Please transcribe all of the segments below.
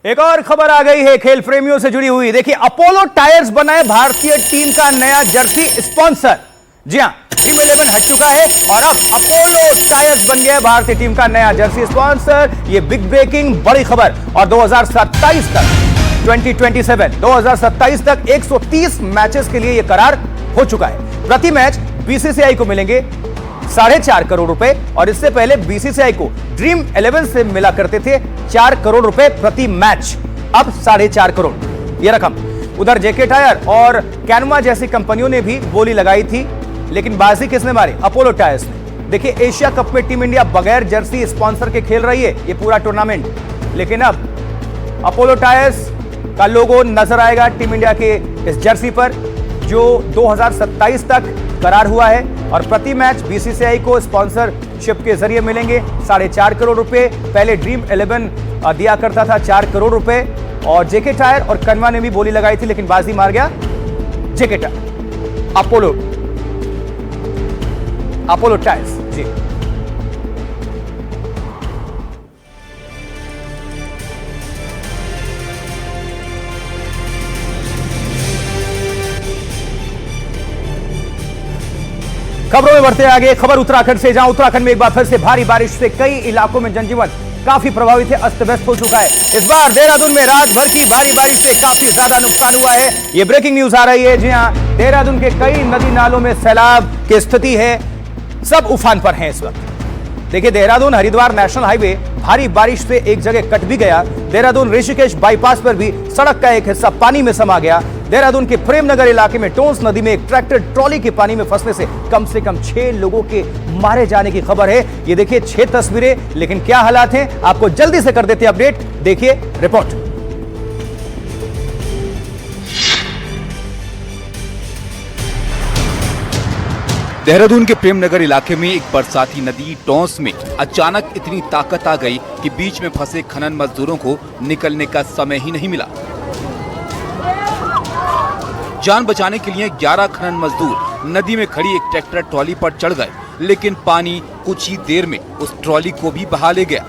एक और खबर आ गई है खेल प्रेमियों से जुड़ी हुई। देखिए, अपोलो टायर्स बनाए भारतीय टीम का नया जर्सी स्पॉन्सर। जी हां, ड्रीम 11 हट चुका है और अब अपोलो टायर्स बन गया भारतीय टीम का नया जर्सी स्पॉन्सर। ये बिग ब्रेकिंग बड़ी खबर। और 2027 तक 130 मैचेस के लिए यह करार हो चुका है। प्रति मैच बीसीसीआई को मिलेंगे 4.5 करोड़ रुपए और इससे पहले बीसीसीआई को ड्रीम 11 से मिला करते थे 4 करोड़ रुपए प्रति मैच, अब 4.5 करोड़ यह रकम। उधर जेके टायर और कैनवा जैसी कंपनियों ने भी बोली लगाई थी, लेकिन बाजी किसने मारी? अपोलो टायर्स ने। देखिए, एशिया कप में टीम इंडिया बगैर जर्सी स्पॉन्सर के खेल रही है ये पूरा टूर्नामेंट, लेकिन अब अपोलो टायर्स का लोगो नजर आएगा टीम इंडिया के इस जर्सी पर, जो 2027 तक करार हुआ है। और प्रति मैच बीसीसीआई को स्पॉन्सरशिप के जरिए मिलेंगे 4.5 करोड़ रुपए। पहले ड्रीम 11 दिया करता था 4 करोड़ रुपए। और जेके टायर और कनवा ने भी बोली लगाई थी, लेकिन बाजी मार गया जेके टायर, अपोलो टायर्स। जी, खबरों में बढ़ते आगे। खबर उत्तराखंड से, जहां उत्तराखंड में एक बार फिर से भारी बारिश से कई इलाकों में जनजीवन काफी प्रभावित है, अस्त व्यस्त हो चुका है। इस बार देहरादून में रात भर की भारी बारिश से काफी ज्यादा नुकसान हुआ है। यह ब्रेकिंग न्यूज आ रही है। जी हां, देहरादून के कई नदी नालों में सैलाब की स्थिति है, सब उफान पर हैं इस वक्त। देखिए, देहरादून हरिद्वार नेशनल हाईवे भारी बारिश से एक जगह कट भी गया। देहरादून ऋषिकेश बाईपास पर भी सड़क का एक हिस्सा पानी में समा गया। देहरादून के प्रेमनगर इलाके में टोंस नदी में एक ट्रैक्टर ट्रॉली के पानी में फंसने से कम 6 लोगों के मारे जाने की खबर है। ये देखिए 6 तस्वीरें, लेकिन क्या हालात हैं आपको जल्दी से कर देते अपडेट। देखिए रिपोर्ट। देहरादून के प्रेमनगर इलाके में एक बरसाती नदी टोंस में अचानक इतनी ताकत आ गई कि बीच में फंसे खनन मजदूरों को निकलने का समय ही नहीं मिला। जान बचाने के लिए 11 खनन मजदूर नदी में खड़ी एक ट्रैक्टर ट्रॉली पर चढ़ गए, लेकिन पानी कुछ ही देर में उस ट्रॉली को भी बहा ले गया।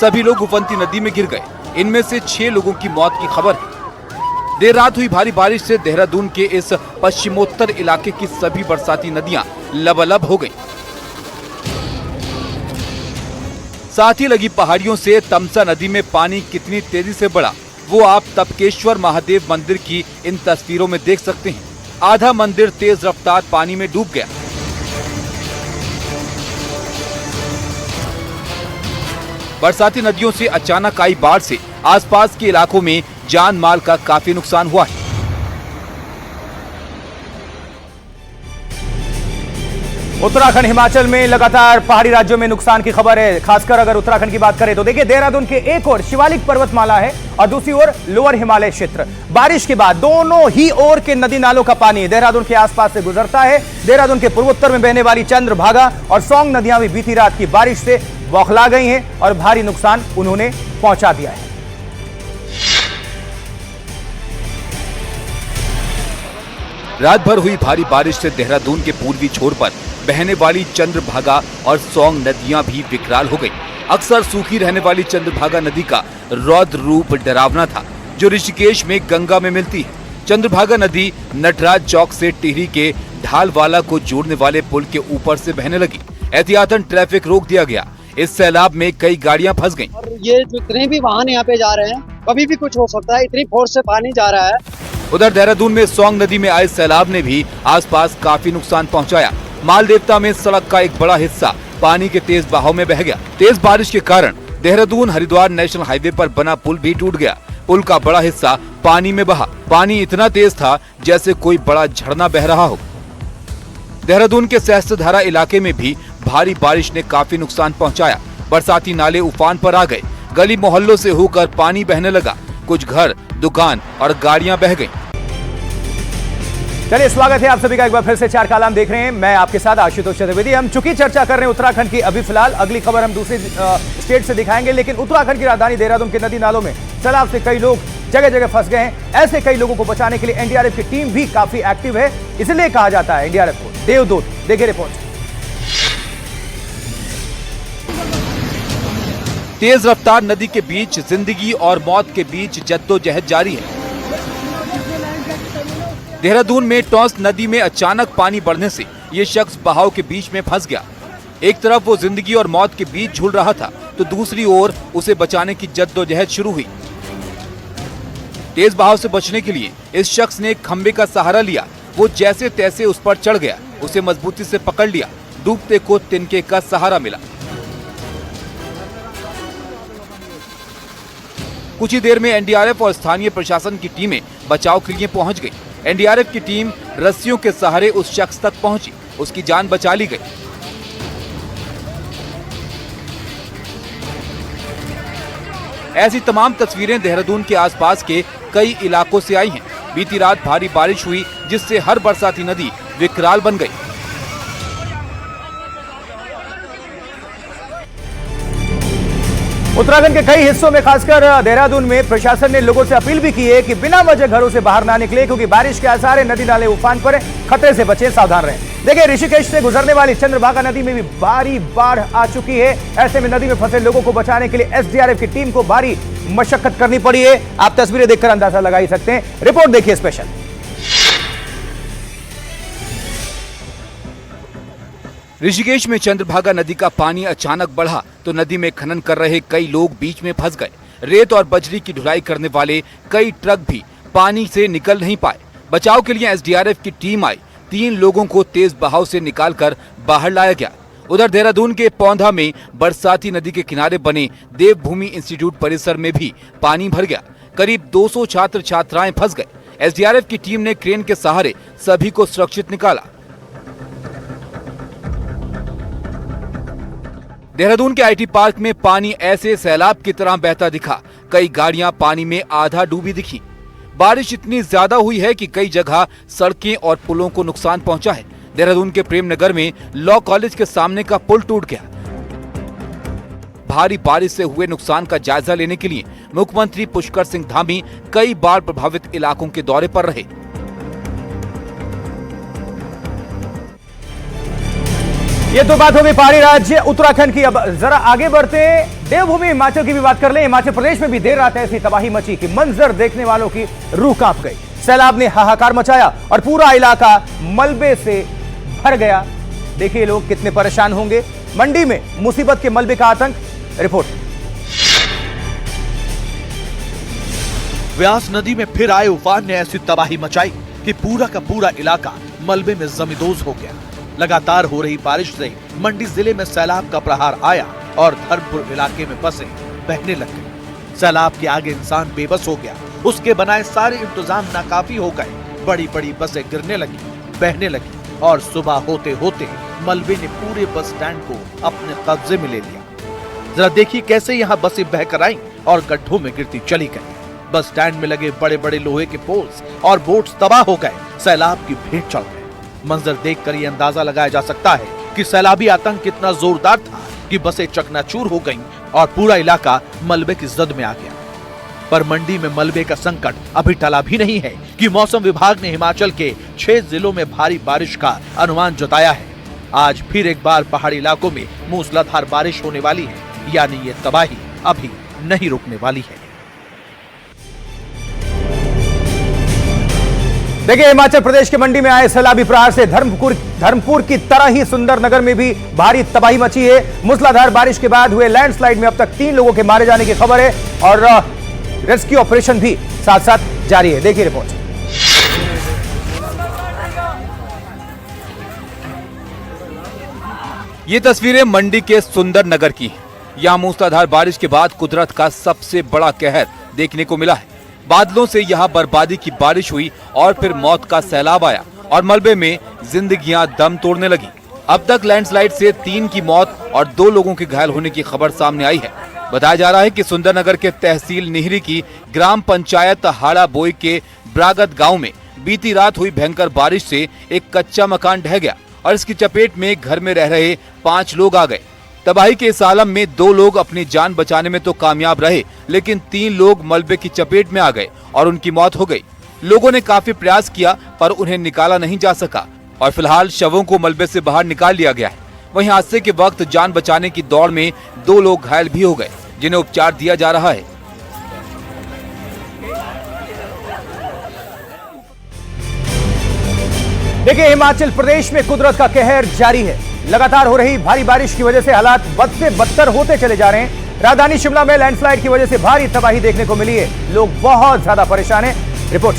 सभी लोग उफनती नदी में गिर गए। इनमें से 6 लोगों की मौत की खबर है। देर रात हुई भारी बारिश से देहरादून के इस पश्चिमोत्तर इलाके की सभी बरसाती नदियां लबालब हो गईं। साथ ही लगी पहाड़ियों से तमसा नदी में पानी कितनी तेजी से बढ़ा, वो आप तपकेश्वर महादेव मंदिर की इन तस्वीरों में देख सकते हैं। आधा मंदिर तेज रफ्तार पानी में डूब गया। बरसाती नदियों से अचानक आई बाढ़ से आसपास के इलाकों में जान माल का काफी नुकसान हुआ है। उत्तराखंड हिमाचल में लगातार पहाड़ी राज्यों में नुकसान की खबर है। खासकर अगर उत्तराखंड की बात करें तो देखिए, देहरादून के एक ओर शिवालिक पर्वतमाला है और दूसरी ओर लोअर हिमालय क्षेत्र। बारिश के बाद दोनों ही ओर के नदी नालों का पानी देहरादून के आसपास से गुजरता है। देहरादून के पूर्वोत्तर में बहने वाली चंद्रभागा और सौंग नदियां भी बीती रात की बारिश से बौखला गई हैं और भारी नुकसान उन्होंने पहुंचा दिया है। रात भर हुई भारी बारिश से देहरादून के पूर्वी छोर पर बहने वाली चंद्रभागा और सौंग नदियां भी विकराल हो गईं। अक्सर सूखी रहने वाली चंद्रभागा नदी का रौद्र रूप डरावना था, जो ऋषिकेश में गंगा में मिलती है। चंद्रभागा नदी नटराज चौक से टिहरी के ढालवाला को जोड़ने वाले पुल के ऊपर से बहने लगी। एहतियातन ट्रैफिक रोक दिया गया। इस सैलाब में कई गाड़ियां फंस गईं। और ये जितने भी वाहन यहाँ पे जा रहे हैं, कभी भी कुछ हो सकता है, इतनी फोर्स से पानी जा रहा है। उधर देहरादून में सौंग नदी में आए सैलाब ने भी आसपास काफी नुकसान पहुंचाया। मालदेवता में सड़क का एक बड़ा हिस्सा पानी के तेज बहाव में बह गया। तेज बारिश के कारण देहरादून हरिद्वार नेशनल हाईवे पर बना पुल भी टूट गया। पुल का बड़ा हिस्सा पानी में बहा। पानी इतना तेज था जैसे कोई बड़ा झरना बह रहा हो। देहरादून के सहस्त्रधारा इलाके में भी भारी बारिश ने काफी नुकसान पहुंचाया। बरसाती नाले उफान पर आ गए। गली मोहल्लों से होकर पानी बहने लगा। कुछ घर, दुकान और गाड़ियां बह गईं। चलिए, स्वागत है आप सभी का एक बार फिर से चार कालाम देख रहे हैं। मैं आपके साथ आशुतोष चतुर्वेदी। हम चूंकि चर्चा कर रहे हैं उत्तराखंड की, अभी फिलहाल अगली खबर हम दूसरी स्टेट से दिखाएंगे, लेकिन उत्तराखंड की राजधानी देहरादून के नदी नालों में सैलाब से कई लोग जगह जगह फंस गए हैं। ऐसे कई लोगों को बचाने के लिए एनडीआरएफ की टीम भी काफी एक्टिव है, इसलिए कहा जाता है एनडीआरएफ को देवदूत। देखिए रिपोर्ट। तेज रफ्तार नदी के बीच जिंदगी और मौत के बीच जद्दोजहद जारी है। देहरादून में टॉन्स नदी में अचानक पानी बढ़ने से ये शख्स बहाव के बीच में फंस गया। एक तरफ वो जिंदगी और मौत के बीच झूल रहा था तो दूसरी ओर उसे बचाने की जद्दोजहद शुरू हुई। तेज बहाव से बचने के लिए इस शख्स ने एक खंबे का सहारा लिया। वो जैसे तैसे उस पर चढ़ गया, उसे मजबूती से पकड़ लिया। डूबते को तिनके का सहारा मिला। कुछ ही देर में एनडीआरएफ और स्थानीय प्रशासन की टीमें बचाव के लिए पहुंच गई। एनडीआरएफ की टीम रस्सियों के सहारे उस शख्स तक पहुंची, उसकी जान बचा ली गई। ऐसी तमाम तस्वीरें देहरादून के आसपास के कई इलाकों से आई हैं। बीती रात भारी बारिश हुई जिससे हर बरसाती नदी विकराल बन गई। उत्तराखंड के कई हिस्सों में खासकर देहरादून में प्रशासन ने लोगों से अपील भी की है कि बिना वजह घरों से बाहर ना निकले, क्योंकि बारिश के आसार है, नदी नाले उफान पर है, खतरे से बचें, सावधान रहें। देखिए, ऋषिकेश से गुजरने वाली चंद्रभागा नदी में भी भारी बाढ़ आ चुकी है। ऐसे में नदी में फंसे लोगों को बचाने के लिए एसडीआरएफ की टीम को भारी मशक्कत करनी पड़ी है। आप तस्वीरें देखकर अंदाजा लगा ही सकते हैं। रिपोर्ट देखिए स्पेशल। ऋषिकेश में चंद्रभागा नदी का पानी अचानक बढ़ा तो नदी में खनन कर रहे कई लोग बीच में फंस गए। रेत और बजरी की ढुलाई करने वाले कई ट्रक भी पानी से निकल नहीं पाए। बचाव के लिए एसडीआरएफ की टीम आई। 3 लोगों को तेज बहाव से निकालकर बाहर लाया गया। उधर देहरादून के पौंधा में बरसाती नदी के किनारे बने देवभूमि इंस्टीट्यूट परिसर में भी पानी भर गया। करीब 200 छात्र छात्राएं फंस गए। एसडीआरएफ की टीम ने क्रेन के सहारे सभी को सुरक्षित निकाला। देहरादून के आईटी पार्क में पानी ऐसे सैलाब की तरह बहता दिखा। कई गाड़ियां पानी में आधा डूबी दिखी। बारिश इतनी ज्यादा हुई है कि कई जगह सड़कें और पुलों को नुकसान पहुंचा है। देहरादून के प्रेम नगर में लॉ कॉलेज के सामने का पुल टूट गया। भारी बारिश से हुए नुकसान का जायजा लेने के लिए मुख्यमंत्री पुष्कर सिंह धामी कई बार प्रभावित इलाकों के दौरे पर रहे। ये तो बात हो गई पहाड़ी राज्य उत्तराखंड की। अब जरा आगे बढ़ते हैं, देवभूमि हिमाचल की भी बात कर लें। हिमाचल प्रदेश में भी देर रात ऐसी तबाही मची कि मंजर देखने वालों की रूह कांप गई। सैलाब ने हाहाकार मचाया और पूरा इलाका मलबे से भर गया। देखिए लोग कितने परेशान होंगे। मंडी में मुसीबत के मलबे का आतंक। रिपोर्ट। व्यास नदी में फिर आए उफान ने ऐसी तबाही मचाई कि पूरा का पूरा इलाका मलबे में जमींदोज हो गया। लगातार हो रही बारिश से मंडी जिले में सैलाब का प्रहार आया और धर्मपुर इलाके में बसें बहने लग गई। सैलाब के आगे इंसान बेबस हो गया। उसके बनाए सारे इंतजाम नाकाफी हो गए। बड़ी बड़ी बसें गिरने लगी, बहने लगी और सुबह होते होते मलबे ने पूरे बस स्टैंड को अपने कब्जे में ले लिया। जरा देखिए कैसे यहाँ बसें बहकर आईं और गड्ढों में गिरती चली गई। बस स्टैंड में लगे बड़े बड़े लोहे के पोल्स और बोट्स तबाह हो गए। सैलाब की भेंट चढ़ गए। मंजर देखकर ये अंदाजा लगाया जा सकता है कि सैलाबी आतंक कितना जोरदार था कि बसें चकनाचूर हो गईं और पूरा इलाका मलबे की जद में आ गया। पर मंडी में मलबे का संकट अभी टला भी नहीं है कि मौसम विभाग ने हिमाचल के 6 जिलों में भारी बारिश का अनुमान जताया है। आज फिर एक बार पहाड़ी इलाकों में मूसलाधार बारिश होने वाली है, यानी ये तबाही अभी नहीं रुकने वाली है। देखिए, हिमाचल प्रदेश के मंडी में आए सैलाबी प्रहार से धर्मपुर की तरह ही सुंदरनगर में भी भारी तबाही मची है। मूसलाधार बारिश के बाद हुए लैंडस्लाइड में अब तक 3 लोगों के मारे जाने की खबर है और रेस्क्यू ऑपरेशन भी साथ साथ जारी है। देखिए रिपोर्ट। ये तस्वीरें मंडी के सुंदरनगर की हैं। यहाँ मूसलाधार बारिश के बाद कुदरत का सबसे बड़ा कहर देखने को मिला है। बादलों से यहाँ बर्बादी की बारिश हुई और फिर मौत का सैलाब आया और मलबे में जिंदगियां दम तोड़ने लगी। अब तक लैंडस्लाइड से 3 की मौत और 2 लोगों के घायल होने की खबर सामने आई है। बताया जा रहा है कि सुंदरनगर के तहसील निहरी की ग्राम पंचायत हाड़ा बोई के ब्रागत गांव में बीती रात हुई भयंकर बारिश से एक कच्चा मकान ढह गया और इसकी चपेट में घर में रह रहे 5 लोग आ गए। तबाही के इस आलम में 2 लोग अपनी जान बचाने में तो कामयाब रहे, लेकिन 3 लोग मलबे की चपेट में आ गए और उनकी मौत हो गई। लोगों ने काफी प्रयास किया पर उन्हें निकाला नहीं जा सका और फिलहाल शवों को मलबे से बाहर निकाल लिया गया है। वहीं हादसे के वक्त जान बचाने की दौड़ में 2 लोग घायल भी हो गए। जिन्हें उपचार दिया जा रहा है। देखिए, हिमाचल प्रदेश में कुदरत का कहर जारी है। लगातार हो रही भारी बारिश की वजह से हालात बद से बदतर होते चले जा रहे हैं। राजधानी शिमला में लैंडस्लाइड की वजह से भारी तबाही देखने को मिली है। लोग बहुत ज्यादा परेशान हैं। रिपोर्ट।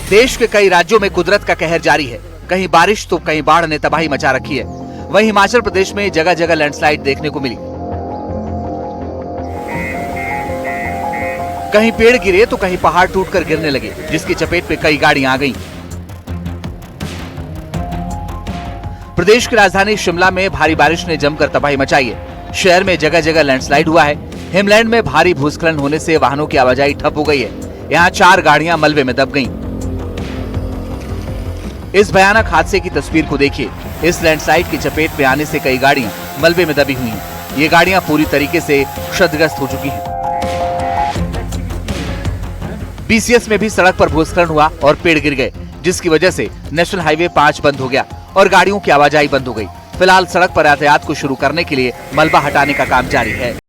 देश के कई राज्यों में कुदरत का कहर जारी है। कहीं बारिश तो कहीं बाढ़ ने तबाही मचा रखी है। वहीं हिमाचल प्रदेश में जगह जगह लैंडस्लाइड देखने को मिली। कहीं पेड़ गिरे तो कहीं पहाड़ टूटकर गिरने लगे, जिसकी चपेट में कई गाड़ियां आ गईं। प्रदेश की राजधानी शिमला में भारी बारिश ने जमकर तबाही मचाई है। शहर में जगह जगह लैंडस्लाइड हुआ है। हिमलैंड में भारी भूस्खलन होने से वाहनों की आवाजाही ठप हो गई है। यहाँ 4 गाड़ियां मलबे में दब गईं। इस भयानक हादसे की तस्वीर को देखिए। इस लैंडस्लाइड की चपेट में आने से कई गाड़ियां मलबे में दबी हुई हैं। ये गाड़ियां पूरी तरीके से क्षतिग्रस्त हो चुकी हैं। बीसीएस में भी सड़क पर भूस्खलन हुआ और पेड़ गिर गए, जिसकी वजह से नेशनल हाईवे 5 बंद हो गया और गाड़ियों की आवाजाही बंद हो गई। फिलहाल सड़क पर यातायात को शुरू करने के लिए मलबा हटाने का काम जारी है।